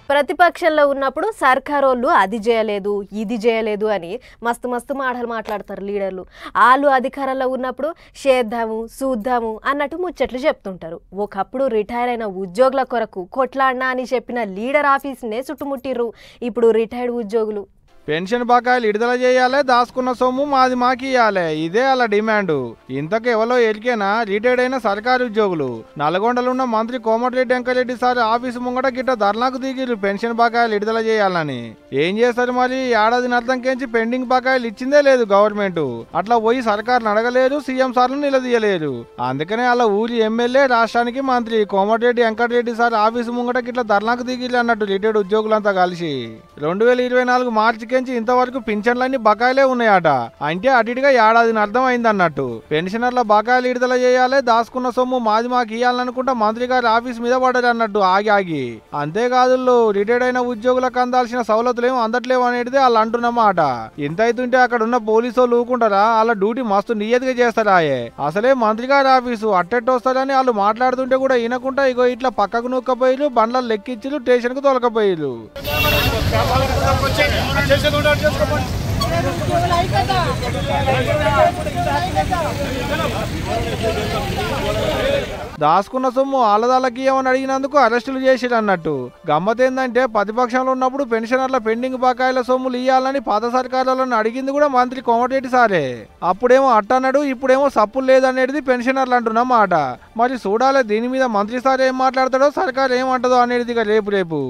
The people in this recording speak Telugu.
ప్రతిపక్షంలో ఉన్నప్పుడు సర్కారోళ్ళు అది చేయలేదు ఇది చేయలేదు అని మస్తు మస్తు మాటలు మాట్లాడతారు లీడర్లు. వాళ్ళు అధికారంలో ఉన్నప్పుడు చేద్దాము చూద్దాము అన్నట్టు ముచ్చట్లు చెప్తుంటారు. ఒకప్పుడు రిటైర్ అయిన ఉద్యోగుల కొరకు కొట్లాడినా అని చెప్పిన లీడర్ ఆఫీస్నే చుట్టుముట్టిర్రు ఇప్పుడు రిటైర్డ్ ఉద్యోగులు. పెన్షన్ బకాయిలు విడుదల చేయాలి, దాచుకున్న సొమ్ము మాది మాకి ఇవ్వాలి, ఇదే అలా డిమాండు. ఇంతకు ఎవరో ఎరికేనా రిటైర్డ్ అయిన సర్కారు ఉద్యోగులు. నల్గొండలో ఉన్న మంత్రి కోమటిరెడ్డి వెంకరెడ్డి సార్ ఆఫీసు ముంగట గిట్ట ధర్నాకు దిగిరు పెన్షన్ బకాయిలు విడుదల చేయాలని. ఏం చేస్తారు మరి? ఏడాది నర్థంకేంచి పెండింగ్ బకాయిలు ఇచ్చిందే లేదు గవర్నమెంట్. అట్లా పోయి సర్కారుని అడగలేరు, సీఎం సార్లు నిలదీయలేరు. అందుకనే అలా ఊరి ఎమ్మెల్యే రాష్ట్రానికి మంత్రి కోమటిరెడ్డి వెంకటరెడ్డి సార్ ఆఫీసు ముంగట గిట్ల ధర్నాకు దిగిరు అన్నట్టు రిటైర్డ్ ఉద్యోగులంతా కలిసి. 2024 మార్చికి ఇంతవరకు పింఛన్లన్నీ బకాయిలే ఉన్నాయట. అంటే అటుగా ఏడాదిని అర్థం అయింది అన్నట్టు. పెన్షనర్ల బకాయిలు విడుదల చేయాలి, దాచుకున్న సొమ్ము మాది మాకు ఇవ్వాలనుకుంటా మంత్రి గారి ఆఫీస్ మీద పడ్డారు అన్నట్టు ఆగి. అంతేకాదు రిటైర్డ్ అయిన ఉద్యోగులకు అందాల్సిన సౌలతులేమో అందట్లేవు అనేది వాళ్ళు అంటున్నమాట. ఇంత అవుతుంటే అక్కడ ఉన్న పోలీసు వాళ్ళు ఊకుంటారా? వాళ్ళ డ్యూటీ మస్తు నియతిగా చేస్తారాయే. అసలే మంత్రి గారి ఆఫీసు అట్టెట్టు వస్తారని వాళ్ళు మాట్లాడుతుంటే కూడా వినకుండా ఇగో ఇట్లా పక్కకు నూక్కపోయిరు, బండ్లను లెక్కించిరు, స్టేషన్ కు తొలకపోయిరు. దాచుకున్న సొమ్ము ఆలదాలకి ఏమని అడిగినందుకు అరెస్టులు చేసిరు అన్నట్టు. గమ్మతేందంటే ప్రతిపక్షంలో ఉన్నప్పుడు పెన్షనర్ల పెండింగ్ బకాయిల సొమ్ములు ఇవ్వాలని పాత సర్కారులను అడిగింది కూడా మంత్రి కోమటిరెడ్డి సారే. అప్పుడేమో అట్టన్నాడు, ఇప్పుడేమో సప్పులు లేదనేది పెన్షనర్లు అంటున్నమాట. మరి చూడాలి దీని మీద మంత్రి సార్ ఏం మాట్లాడతాడో, సర్కారు ఏమంటదో అనేది రేపు.